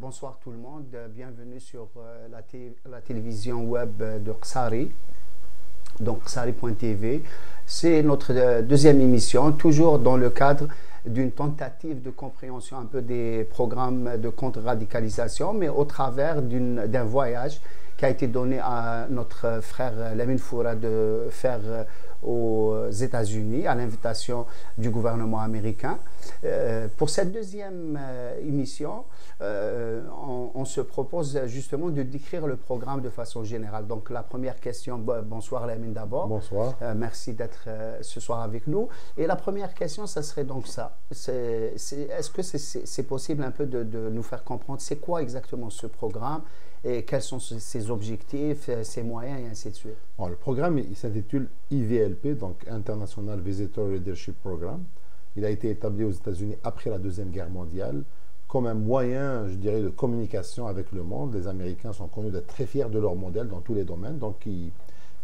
bonsoir tout le monde. Bienvenue sur la télévision web de Ksari, donc ksari.tv. C'est notre deuxième émission, toujours dans le cadre d'une tentative de compréhension un peu des programmes de contre-radicalisation, mais au travers d'un voyage qui a été donné à notre frère Lamine Foura de faire aux États-Unis à l'invitation du gouvernement américain. Pour cette deuxième émission, on se propose justement de décrire le programme de façon générale. Donc la première question, bonsoir Lamine d'abord. Bonsoir. Merci d'être ce soir avec nous. Et la première question, ça serait donc ça. Est-ce que c'est possible un peu de nous faire comprendre c'est quoi exactement ce programme et quels sont ses objectifs, ses moyens et ainsi de suite? Bon, le programme s'intitule IVLP, donc International Visitor Leadership Program. Il a été établi aux États-Unis après la Deuxième Guerre mondiale comme un moyen, je dirais, de communication avec le monde. Les Américains sont connus d'être très fiers de leur modèle dans tous les domaines. Donc, ils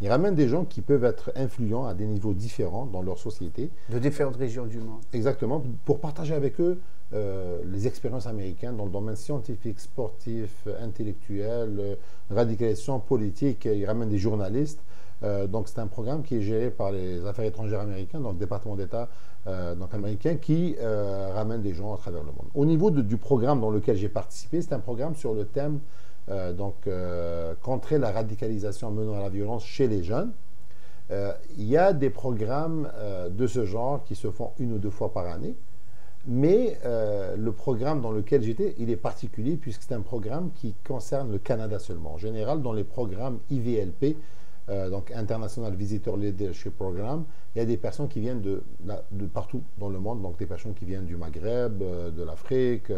ramènent des gens qui peuvent être influents à des niveaux différents dans leur société. De différentes régions du monde. Exactement, pour partager avec eux les expériences américaines dans le domaine scientifique, sportif, intellectuel, radicalisation politique. Ils ramènent des journalistes. Donc c'est un programme qui est géré par les affaires étrangères américains, donc le département d'État donc américain, qui ramène des gens à travers le monde. Au niveau du programme dans lequel j'ai participé, c'est un programme sur le thème contrer la radicalisation menant à la violence chez les jeunes. Il y a des programmes de ce genre qui se font 1 ou 2 fois par année. Mais le programme dans lequel j'étais, il est particulier puisque c'est un programme qui concerne le Canada seulement. En général, dans les programmes IVLP, donc International Visitor Leadership Program, il y a des personnes qui viennent de partout dans le monde, donc des personnes qui viennent du Maghreb, de l'Afrique,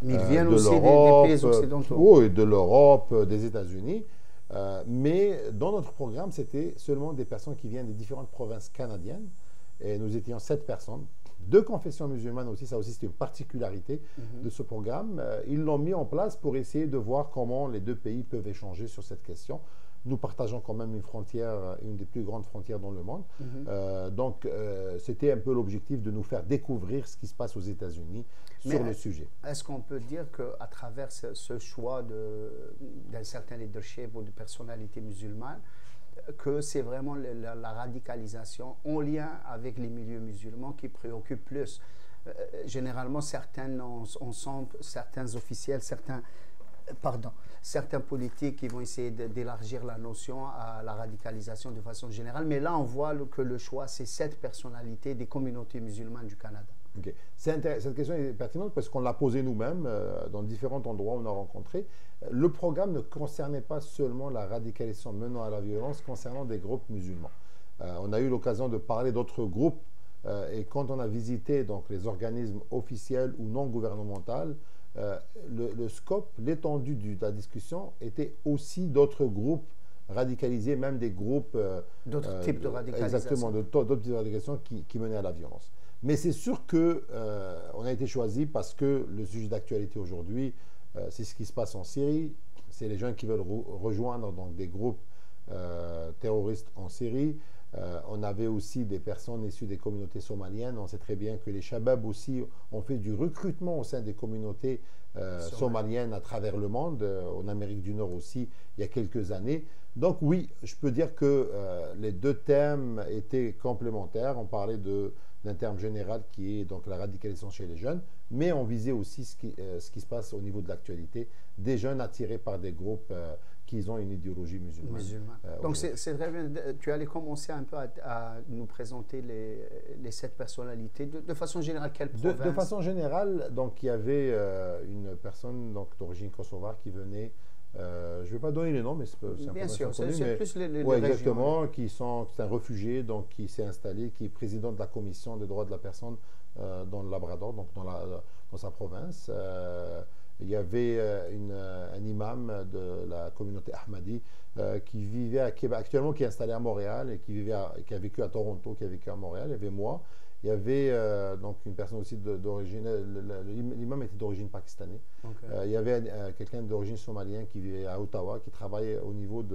mais ils viennent de aussi l'Europe, des pays occidentaux. Oui, de l'Europe, des États-Unis. Mais dans notre programme, c'était seulement des personnes qui viennent des différentes provinces canadiennes. Et nous étions 7 personnes. 2 confessions musulmanes aussi, ça aussi c'est une particularité de ce programme. Ils l'ont mis en place pour essayer de voir comment les 2 pays peuvent échanger sur cette question. Nous partageons quand même une frontière, une des plus grandes frontières dans le monde. Donc c'était un peu l'objectif de nous faire découvrir ce qui se passe aux États-Unis sur le sujet. Est-ce qu'on peut dire qu'à travers ce choix d'un certain leadership ou de personnalité musulmane, que c'est vraiment la radicalisation en lien avec les milieux musulmans qui préoccupe plus? Généralement, certains officiels, certains politiques qui vont essayer d'élargir la notion à la radicalisation de façon générale. Mais là, on voit que le choix, c'est 7 personnalités des communautés musulmanes du Canada. Okay. Cette question est pertinente parce qu'on l'a posée nous-mêmes dans différents endroits où on a rencontré. Le programme ne concernait pas seulement la radicalisation menant à la violence concernant des groupes musulmans. On a eu l'occasion de parler d'autres groupes et quand on a visité donc, les organismes officiels ou non gouvernementaux, le scope, l'étendue de la discussion était aussi d'autres groupes radicalisés, même des groupes... d'autres types de radicalisation. Exactement, d'autres types de radicalisation qui menaient à la violence. Mais c'est sûr qu'on a été choisi parce que le sujet d'actualité aujourd'hui, c'est ce qui se passe en Syrie. C'est les gens qui veulent rejoindre donc, des groupes terroristes en Syrie. On avait aussi des personnes issues des communautés somaliennes. On sait très bien que les Shabab aussi ont fait du recrutement au sein des communautés somaliennes à travers le monde, en Amérique du Nord aussi, il y a quelques années. Donc oui, je peux dire que les 2 thèmes étaient complémentaires. On parlait d'un terme général qui est donc la radicalisation chez les jeunes, mais on visait aussi ce qui se passe au niveau de l'actualité, des jeunes attirés par des groupes qui ont une idéologie musulmane. Donc c'est très bien, tu allais commencer un peu à nous présenter les 7 personnalités, de façon générale, quelle province? De façon générale, donc il y avait une personne d'origine kosovare qui venait, je ne vais pas donner les noms, mais c'est bien sûr, c'est plus les ouais, régions. Exactement, c'est un réfugé donc, qui s'est installé, qui est président de la commission des droits de la personne dans le Labrador, donc dans sa province. Il y avait un imam de la communauté Ahmadi qui vivait actuellement, qui est installé à Montréal et qui a vécu à Toronto, qui a vécu à Montréal. Il y avait moi. Il y avait donc une personne aussi d'origine, l'imam était d'origine pakistanaise. Okay. Il y avait quelqu'un d'origine somalienne qui vivait à Ottawa, qui travaillait au niveau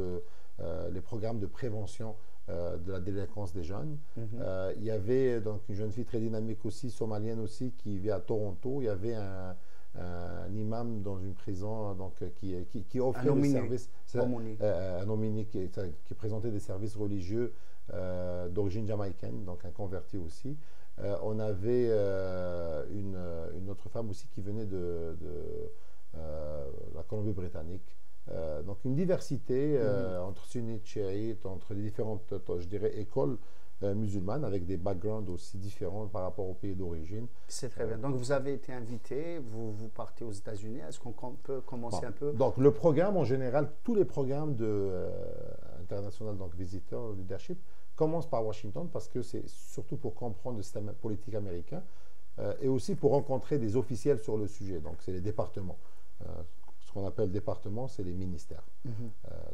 les programmes de prévention de la délinquance des jeunes. Il y avait donc une jeune fille très dynamique aussi, somalienne aussi, qui vivait à Toronto. Il y avait un imam dans une prison donc, qui offrait des aumônier. services, un aumônier qui présentait des services religieux d'origine jamaïcaine, donc un converti aussi. On avait une autre femme aussi qui venait de la Colombie-Britannique. Donc une diversité entre sunnites, chiites, entre les différentes, je dirais, écoles musulmanes avec des backgrounds aussi différents par rapport au pays d'origine. C'est très bien. Donc vous avez été invité, vous partez aux États-Unis. Est-ce qu'on peut commencer un peu? Donc le programme en général, tous les programmes international, donc Visitor Leadership, commencent par Washington parce que c'est surtout pour comprendre le système politique américain et aussi pour rencontrer des officiels sur le sujet. Donc c'est les départements. Ce qu'on appelle départements, c'est les ministères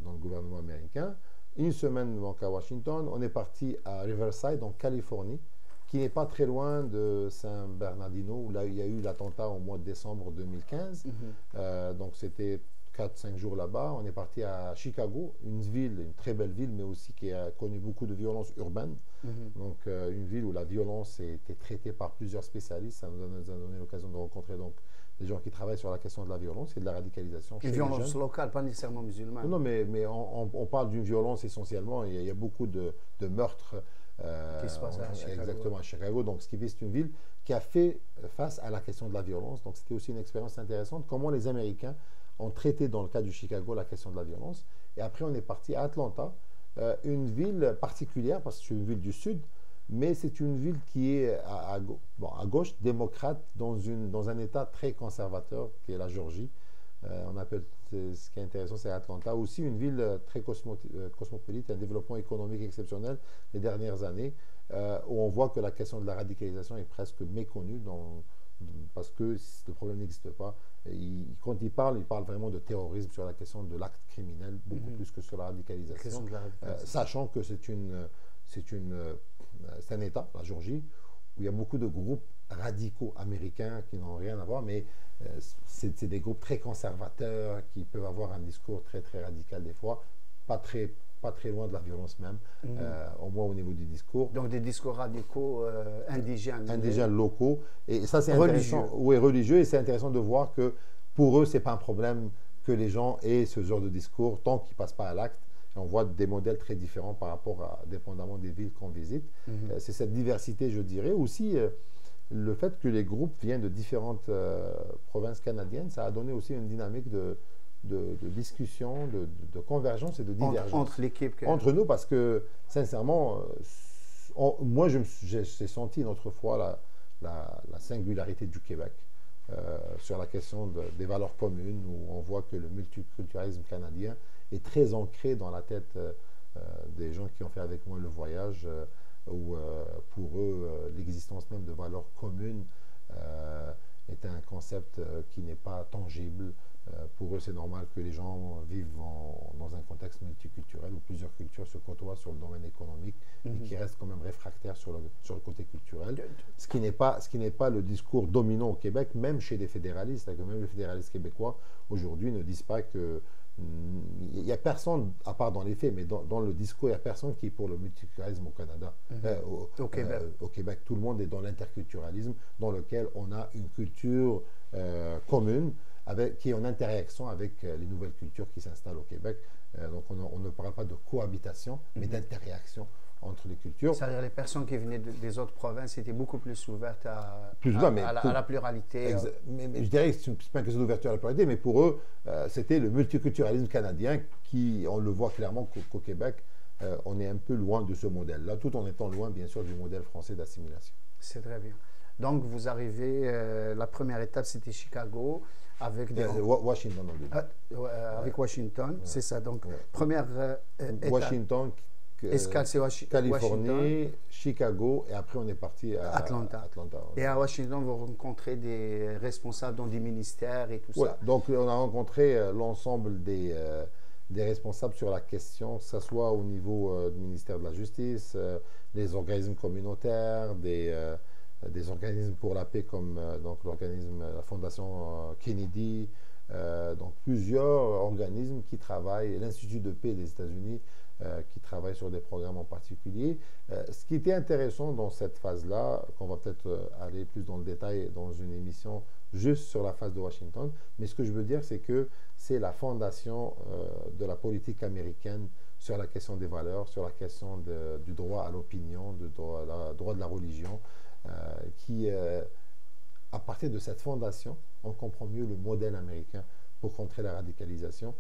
dans le gouvernement américain. Une semaine donc à Washington, on est parti à Riverside, en Californie, qui n'est pas très loin de San Bernardino, où là il y a eu l'attentat au mois de décembre 2015. Donc c'était 4-5 jours là-bas. On est parti à Chicago, une ville, une très belle ville, mais aussi qui a connu beaucoup de violences urbaines. Donc une ville où la violence a été traitée par plusieurs spécialistes. Ça nous a donné l'occasion de rencontrer donc des gens qui travaillent sur la question de la violence et de la radicalisation. Une violence locale, pas nécessairement musulmane. Non, mais on parle d'une violence essentiellement. Il y a beaucoup de meurtres qui se passent à Chicago. Exactement, à Chicago. Donc, ce qui fait, c'est une ville qui a fait face à la question de la violence. Donc, c'était aussi une expérience intéressante. Comment les Américains ont traité, dans le cas du Chicago, la question de la violence. Et après, on est parti à Atlanta, une ville particulière, parce que c'est une ville du Sud, mais c'est une ville qui est à gauche, démocrate, dans un État très conservateur, qui est la Géorgie. On appelle, ce qui est intéressant, c'est Atlanta. Aussi une ville très cosmopolite, un développement économique exceptionnel les dernières années, où on voit que la question de la radicalisation est presque méconnue, parce que le problème n'existe pas. Quand il parle vraiment de terrorisme sur la question de l'acte criminel, beaucoup plus que sur la radicalisation, sachant que c'est un État, la Géorgie, où il y a beaucoup de groupes radicaux américains qui n'ont rien à voir, mais c'est des groupes très conservateurs qui peuvent avoir un discours très très radical des fois, pas très loin de la violence même, au moins au niveau du discours. Donc des discours radicaux indigènes. Indigènes locaux. Et ça, c'est intéressant. Oui, religieux. Et c'est intéressant de voir que pour eux, ce n'est pas un problème que les gens aient ce genre de discours tant qu'ils ne passent pas à l'acte. Et on voit des modèles très différents par rapport dépendamment des villes qu'on visite. C'est cette diversité, je dirais. Aussi, le fait que les groupes viennent de différentes provinces canadiennes, ça a donné aussi une dynamique de discussion, de convergence et de divergence. Entre l'équipe. Entre nous, parce que, sincèrement, moi, j'ai senti une autre fois la singularité du Québec sur la question des valeurs communes, où on voit que le multiculturalisme canadien est très ancré dans la tête des gens qui ont fait avec moi le voyage, où pour eux, l'existence même de valeurs communes est un concept qui n'est pas tangible. Pour eux, c'est normal que les gens vivent dans un contexte multiculturel où plusieurs cultures se côtoient sur le domaine économique, mais qui restent quand même réfractaires sur le côté culturel. Ce qui n'est pas le discours dominant au Québec, même chez les fédéralistes. Même les fédéralistes québécois, aujourd'hui, ne disent pas que... Il n'y a personne, à part dans les faits, mais dans le discours, il n'y a personne qui est pour le multiculturalisme au Canada. Au Québec, tout le monde est dans l'interculturalisme, dans lequel on a une culture commune, qui est en interaction avec les nouvelles cultures qui s'installent au Québec. Donc on ne parle pas de cohabitation, mais d'interaction entre les cultures. C'est-à-dire les personnes qui venaient des autres provinces étaient beaucoup plus ouvertes à la pluralité. Mais je dirais que ce n'est pas une question d'ouverture à la pluralité, mais pour eux, c'était le multiculturalisme canadien qui, on le voit clairement qu'au Québec, on est un peu loin de ce modèle-là, tout en étant loin, bien sûr, du modèle français d'assimilation. C'est très bien. Donc, vous arrivez, la première étape, c'était Chicago, avec Washington. Avec Washington, c'est ça. Donc, première étape. Washington, escale, c'est Californie, Washington. Chicago, et après on est parti à Atlanta. Et à Washington, vous rencontrez des responsables dans des ministères et tout ça. Donc, on a rencontré l'ensemble des responsables sur la question, que ce soit au niveau du ministère de la Justice, des organismes communautaires, des organismes pour la paix comme donc l'organisme, la Fondation Kennedy, donc plusieurs organismes qui travaillent, l'Institut de paix des États-Unis qui travaille sur des programmes en particulier. Ce qui était intéressant dans cette phase-là, qu'on va peut-être aller plus dans le détail dans une émission juste sur la phase de Washington, mais ce que je veux dire, c'est que c'est la fondation de la politique américaine sur la question des valeurs, sur la question du droit à l'opinion, du droit de la religion, qui, à partir de cette fondation, on comprend mieux le modèle américain pour contrer la radicalisation.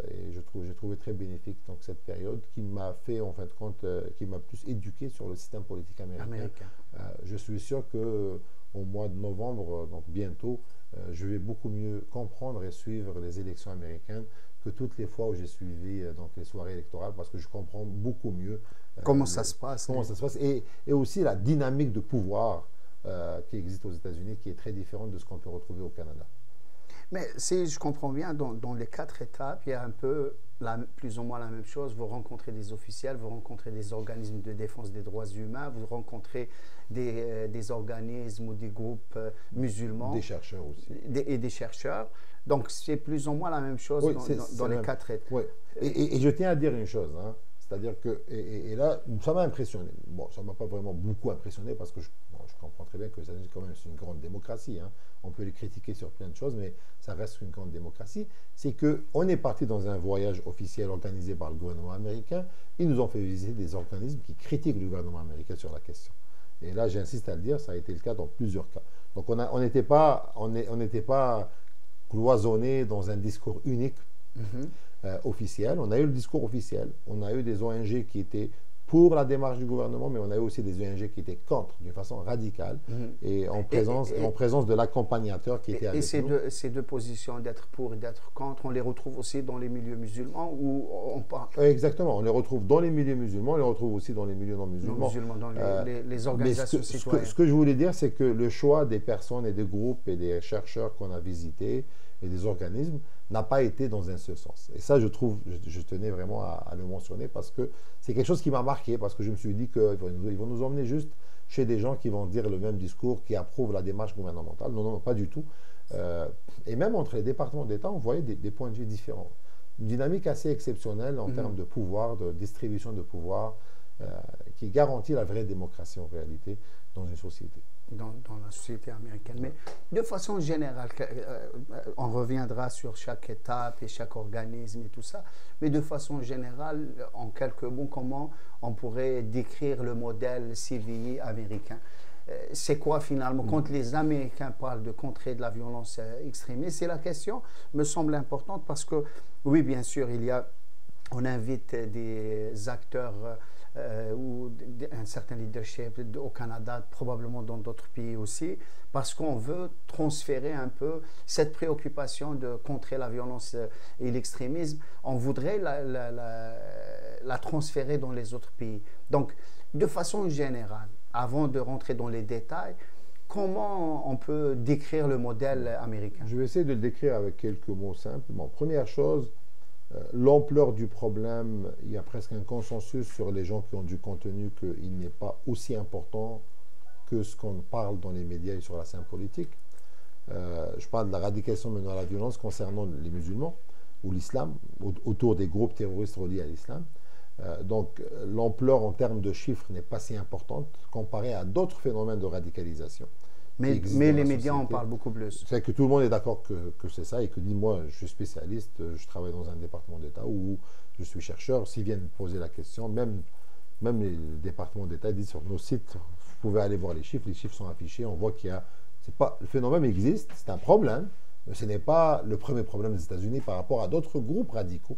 Et j'ai trouvé très bénéfique donc, cette période qui m'a fait, en fin de compte, qui m'a plus éduqué sur le système politique américain. Je suis sûr qu'au mois de novembre, donc bientôt, je vais beaucoup mieux comprendre et suivre les élections américaines que toutes les fois où j'ai suivi donc, les soirées électorales, parce que je comprends beaucoup mieux comment ça se passe. Comment ça se passe et aussi la dynamique de pouvoir qui existe aux États-Unis, qui est très différente de ce qu'on peut retrouver au Canada. Mais si je comprends bien, dans les 4 étapes, il y a un peu plus ou moins la même chose. Vous rencontrez des officiels, vous rencontrez des organismes de défense des droits humains, vous rencontrez des organismes ou des groupes musulmans. Des chercheurs aussi. Et des chercheurs. Donc c'est plus ou moins la même chose dans les 4 étapes. Oui. Et je tiens à dire une chose, hein. C'est-à-dire que, et là, ça m'a impressionné. Bon, ça ne m'a pas vraiment beaucoup impressionné parce que je comprends très bien que les États-Unis, quand même, c'est une grande démocratie. Hein. On peut les critiquer sur plein de choses, mais ça reste une grande démocratie. C'est qu'on est parti dans un voyage officiel organisé par le gouvernement américain. Ils nous ont fait visiter des organismes qui critiquent le gouvernement américain sur la question. Et là, j'insiste à le dire, ça a été le cas dans plusieurs cas. Donc, on n'était pas cloisonné dans un discours unique. Officiel. On a eu le discours officiel, on a eu des ONG qui étaient pour la démarche du gouvernement, mais on a eu aussi des ONG qui étaient contre d'une façon radicale et en présence de l'accompagnateur qui était avec nous. Et ces deux positions d'être pour et d'être contre, on les retrouve aussi dans les milieux musulmans ou on parle... Exactement, on les retrouve dans les milieux musulmans, on les retrouve aussi dans les milieux non musulmans. Dans les organisations citoyennes. Ce que je voulais dire, c'est que le choix des personnes et des groupes et des chercheurs qu'on a visités et des organismes n'a pas été dans un seul sens. Et ça, je tenais vraiment à le mentionner parce que c'est quelque chose qui m'a marqué, parce que je me suis dit qu'ils vont nous emmener juste chez des gens qui vont dire le même discours, qui approuvent la démarche gouvernementale. Non, pas du tout. Et même entre les départements d'État, on voyait des points de vue différents. Une dynamique assez exceptionnelle en termes de pouvoir, de distribution de pouvoir, qui garantit la vraie démocratie en réalité dans une société. Dans la société américaine. Mais de façon générale, on reviendra sur chaque étape et chaque organisme et tout ça, mais de façon générale, en quelques mots, comment on pourrait décrire le modèle CVI américain? C'est quoi finalement, quand les Américains parlent de contrer de la violence extrémiste, c'est la question me semble importante parce que, oui, bien sûr, on invite des acteurs ou un certain leadership au Canada, probablement dans d'autres pays aussi, parce qu'on veut transférer un peu cette préoccupation de contrer la violence et l'extrémisme. On voudrait la transférer dans les autres pays. Donc, de façon générale, avant de rentrer dans les détails, comment on peut décrire le modèle américain? Je vais essayer de le décrire avec quelques mots simples. Bon, première chose, l'ampleur du problème, il y a presque un consensus sur les gens qui ont du contenu qu'il n'est pas aussi important que ce qu'on parle dans les médias et sur la scène politique. Je parle de la radicalisation menant à la violence concernant les musulmans ou l'islam, autour des groupes terroristes reliés à l'islam. Donc l'ampleur en termes de chiffres n'est pas si importante comparée à d'autres phénomènes de radicalisation. Mais les médias en parlent beaucoup plus. C'est que tout le monde est d'accord que c'est ça et que moi, je suis spécialiste, je travaille dans un département d'État où je suis chercheur. S'ils viennent poser la question, même les départements d'État disent sur nos sites, vous pouvez aller voir les chiffres sont affichés, on voit qu'il y a... le phénomène existe, c'est un problème, mais ce n'est pas le premier problème des États-Unis par rapport à d'autres groupes radicaux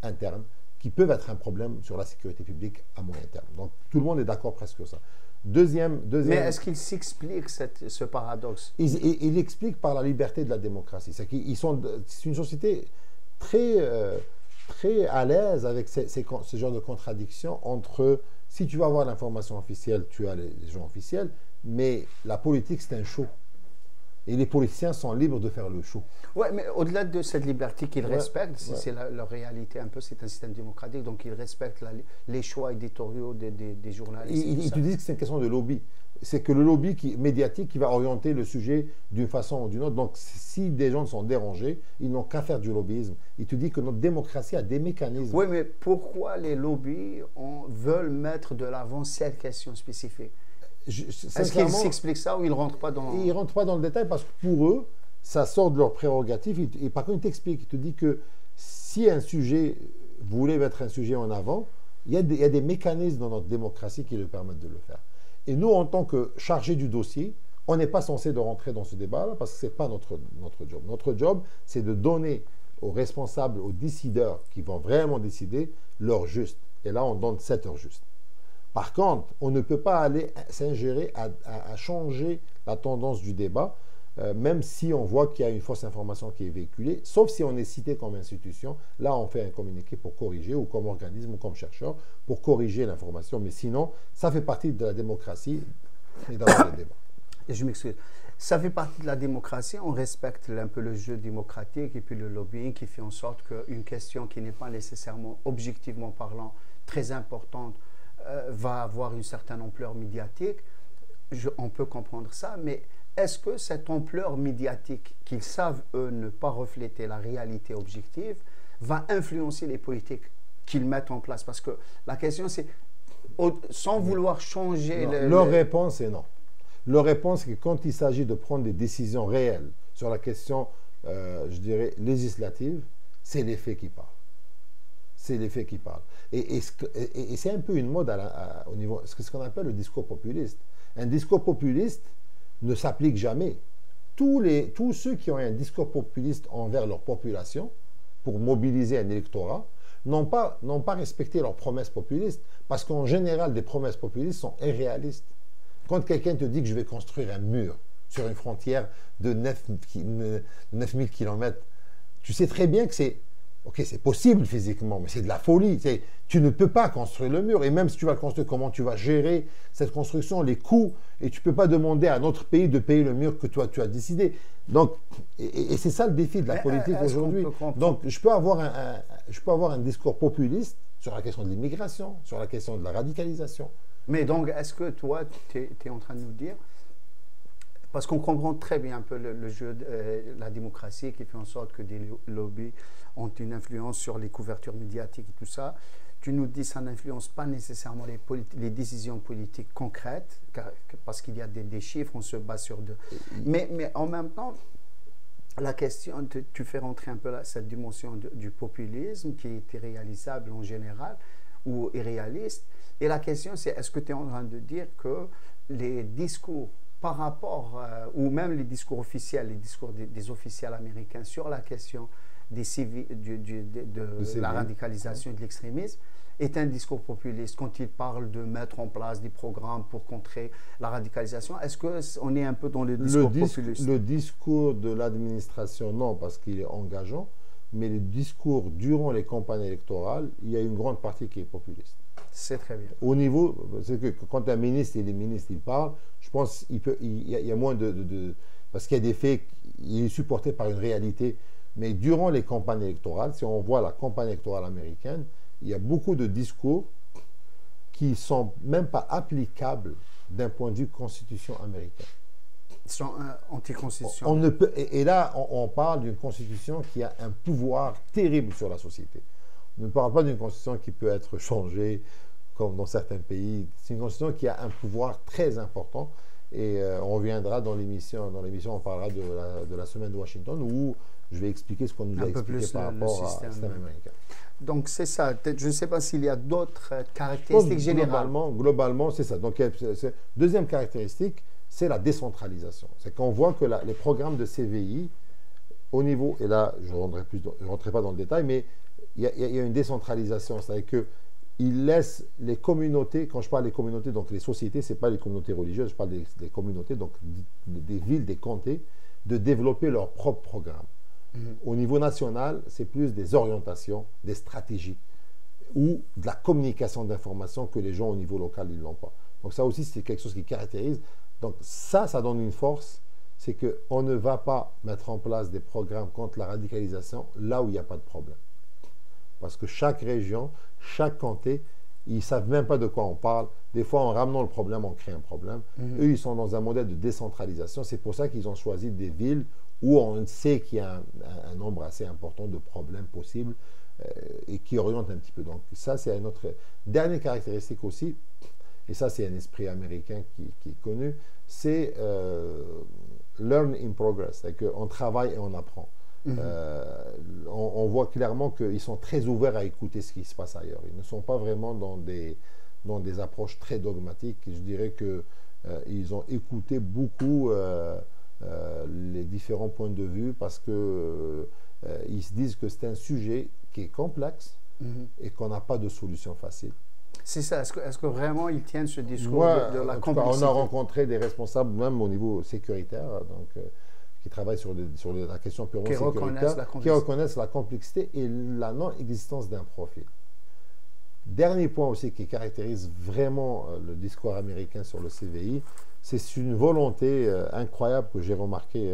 internes qui peuvent être un problème sur la sécurité publique à moyen terme. Donc tout le monde est d'accord presque sur ça. Deuxième... Mais est-ce qu'il s'explique ce paradoxe? Il explique par la liberté de la démocratie. C'est une société très à l'aise avec ce genre de contradiction entre, si tu vas avoir l'information officielle, tu as les gens officiels, mais la politique, c'est un show. Et les politiciens sont libres de faire le show. Oui, mais au-delà de cette liberté qu'ils Ouais, respectent, ouais. c'est leur réalité un peu, c'est un système démocratique, donc ils respectent les choix éditoriaux des journalistes. Ils te disent que c'est une question de lobby. C'est que le lobby médiatique qui va orienter le sujet d'une façon ou d'une autre. Donc, si des gens sont dérangés, ils n'ont qu'à faire du lobbyisme. Il te dit que notre démocratie a des mécanismes. Oui, mais pourquoi les lobbies veulent mettre de l'avant cette question spécifique? Est-ce qu'ils s'expliquent ça ou ils ne rentrent pas dans... Ils ne rentrent pas dans le détail parce que pour eux, ça sort de leurs prérogatives. Et par contre, ils t'expliquent. Ils te disent que si un sujet voulait mettre un sujet en avant, il y a des mécanismes dans notre démocratie qui le permettent de le faire. Et nous, en tant que chargés du dossier, on n'est pas censé de rentrer dans ce débat-là parce que ce n'est pas notre job. Notre job, c'est de donner aux responsables, aux décideurs qui vont vraiment décider l'heure juste. Et là, on donne cette heure juste. Par contre, on ne peut pas aller s'ingérer à changer la tendance du débat, même si on voit qu'il y a une fausse information qui est véhiculée, sauf si on est cité comme institution. Là, on fait un communiqué pour corriger, ou comme organisme, ou comme chercheur, pour corriger l'information. Mais sinon, ça fait partie de la démocratie et d'avoir le débat. Et je m'excuse. Ça fait partie de la démocratie, on respecte un peu le jeu démocratique et puis le lobbying qui fait en sorte qu'une question qui n'est pas nécessairement, objectivement parlant, très importante, va avoir une certaine ampleur médiatique. On peut comprendre ça, mais est-ce que cette ampleur médiatique qu'ils savent, eux, ne pas refléter la réalité objective, va influencer les politiques qu'ils mettent en place? Parce que la question, c'est, sans vouloir changer... Leur réponse est non. Leur réponse est que quand il s'agit de prendre des décisions réelles sur la question, je dirais, législative, c'est les faits qui parlent. C'est les faits qui parlent. Et c'est un peu une mode au niveau, ce qu'on appelle le discours populiste. Un discours populiste ne s'applique jamais. Tous ceux qui ont un discours populiste envers leur population, pour mobiliser un électorat, n'ont pas respecté leurs promesses populistes, parce qu'en général, des promesses populistes sont irréalistes. Quand quelqu'un te dit que je vais construire un mur sur une frontière de 9000 km, tu sais très bien que c'est possible physiquement, mais c'est de la folie. Tu ne peux pas construire le mur. Et même si tu vas le construire, comment tu vas gérer cette construction, les coûts, et tu ne peux pas demander à un autre pays de payer le mur que toi, tu as décidé. Donc, et c'est ça le défi de la politique aujourd'hui. Donc, je peux avoir un discours populiste sur la question de l'immigration, sur la question de la radicalisation. Mais donc, est-ce que toi, tu es en train de nous dire, parce qu'on comprend très bien un peu le jeu de la démocratie qui fait en sorte que des lobbies ont une influence sur les couvertures médiatiques et tout ça, tu nous dis que ça n'influence pas nécessairement les décisions politiques concrètes, parce qu'il y a des chiffres, on se base sur deux. Mais en même temps, la question, tu fais rentrer un peu cette dimension du populisme qui est irréalisable en général ou irréaliste. Et la question, c'est est-ce que tu es en train de dire que les discours par rapport, ou même les discours officiels, les discours des officiels américains sur la question des de la radicalisation et de l'extrémisme, est un discours populiste quand ils parlent de mettre en place des programmes pour contrer la radicalisation? Est-ce qu'on est un peu dans le discours populiste? Le discours de l'administration, non, parce qu'il est engageant, mais le discours durant les campagnes électorales, il y a une grande partie qui est populiste. C'est très bien. Au niveau, c'est que quand un ministre et les ministres ils parlent, je pense qu'il y a moins parce qu'il y a des faits, il est supporté par une réalité. Mais durant les campagnes électorales, si on voit la campagne électorale américaine, il y a beaucoup de discours qui ne sont même pas applicables d'un point de vue constitution américaine. Ils sont anticonstitutionnels. Et là, on parle d'une constitution qui a un pouvoir terrible sur la société. On ne parle pas d'une constitution qui peut être changée comme dans certains pays. C'est une constitution qui a un pouvoir très important. Et on reviendra dans l'émission, on parlera de la semaine de Washington où je vais expliquer ce qu'on nous a expliqué par rapport au système américain. Donc c'est ça. Je ne sais pas s'il y a d'autres caractéristiques générales. Globalement, c'est ça. Donc deuxième caractéristique, c'est la décentralisation. C'est qu'on voit que les programmes de CVI, au niveau, et là je ne rentrerai pas dans le détail, mais il y a une décentralisation. C'est-à-dire qu'ils laissent les communautés, quand je parle des communautés, donc les sociétés, ce n'est pas les communautés religieuses, je parle des communautés, donc des villes, des comtés, de développer leurs propres programmes. Au niveau national, c'est plus des orientations, des stratégies ou de la communication d'informations que les gens au niveau local, ils n'ont pas. Donc ça aussi, c'est quelque chose qui caractérise. Donc ça donne une force, c'est qu'on ne va pas mettre en place des programmes contre la radicalisation là où il n'y a pas de problème. Parce que chaque région, chaque comté, ils ne savent même pas de quoi on parle. Des fois, en ramenant le problème, on crée un problème. Eux, ils sont dans un modèle de décentralisation. C'est pour ça qu'ils ont choisi des villes où on sait qu'il y a un nombre assez important de problèmes possibles et qui orientent un petit peu. Donc ça, c'est une autre dernière caractéristique aussi, et ça, c'est un esprit américain qui est connu, c'est learn in progress, c'est-à-dire qu'on travaille et on apprend. On voit clairement qu'ils sont très ouverts à écouter ce qui se passe ailleurs. Ils ne sont pas vraiment dans des approches très dogmatiques. Je dirais qu'ils ont écouté beaucoup les différents points de vue parce que ils se disent que c'est un sujet qui est complexe et qu'on n'a pas de solution facile. C'est ça. Est-ce que vraiment ils tiennent ce discours de la complexité? On a rencontré des responsables, même au niveau sécuritaire, donc, qui travaillent sur la question purement sécuritaire, qui reconnaissent la complexité et la non-existence d'un profil. Dernier point aussi qui caractérise vraiment le discours américain sur le CVI, c'est une volonté incroyable que j'ai remarqué,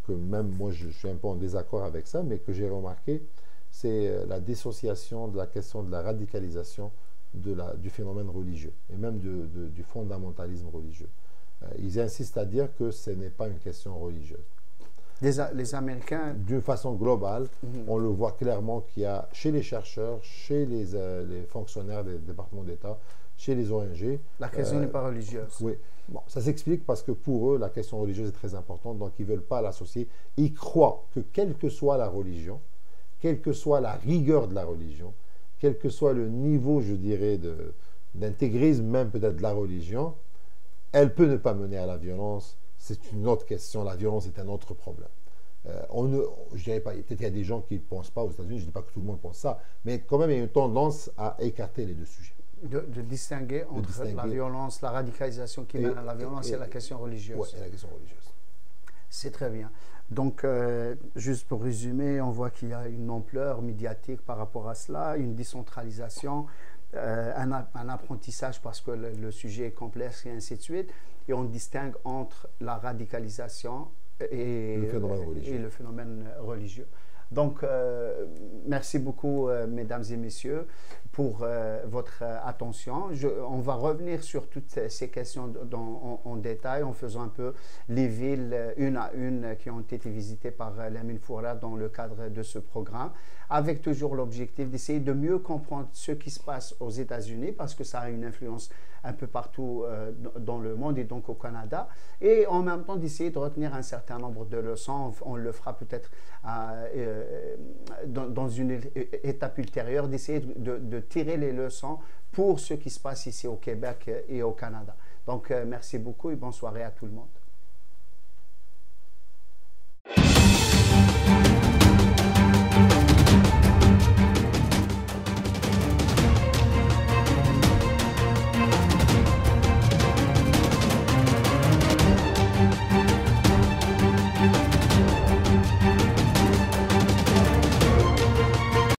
que même moi je suis un peu en désaccord avec ça, mais que j'ai remarqué, c'est la dissociation de la question de la radicalisation du phénomène religieux et même du fondamentalisme religieux. Ils insistent à dire que ce n'est pas une question religieuse. Les Américains... D'une façon globale, on le voit clairement qu'il y a chez les chercheurs, chez les fonctionnaires des départements d'État, chez les ONG... La question n'est pas religieuse. Oui. Bon, ça s'explique parce que pour eux, la question religieuse est très importante, donc ils ne veulent pas l'associer. Ils croient que quelle que soit la religion, quelle que soit la rigueur de la religion, quel que soit le niveau, je dirais, d'intégrisme même peut-être de la religion, elle peut ne pas mener à la violence. C'est une autre question. La violence est un autre problème. Je dirais pas, peut-être qu'il y a des gens qui ne pensent pas aux États-Unis, je ne dis pas que tout le monde pense ça, mais quand même, il y a une tendance à écarter les deux sujets. De distinguer entre la violence, la radicalisation qui mène à la violence et la question religieuse. Oui, et la question religieuse. C'est très bien. Donc, juste pour résumer, on voit qu'il y a une ampleur médiatique par rapport à cela, une décentralisation, un apprentissage parce que le sujet est complexe et ainsi de suite. Et on distingue entre la radicalisation et le phénomène religieux. Donc, merci beaucoup, mesdames et messieurs, pour votre attention. On va revenir sur toutes ces questions en détail en faisant un peu les villes une à une qui ont été visitées par Lamine Fourla dans le cadre de ce programme, avec toujours l'objectif d'essayer de mieux comprendre ce qui se passe aux États-Unis, parce que ça a une influence un peu partout dans le monde et donc au Canada, et en même temps d'essayer de retenir un certain nombre de leçons. On le fera peut-être dans une étape ultérieure, d'essayer de tirer les leçons pour ce qui se passe ici au Québec et au Canada. Donc, merci beaucoup et bonne soirée à tout le monde.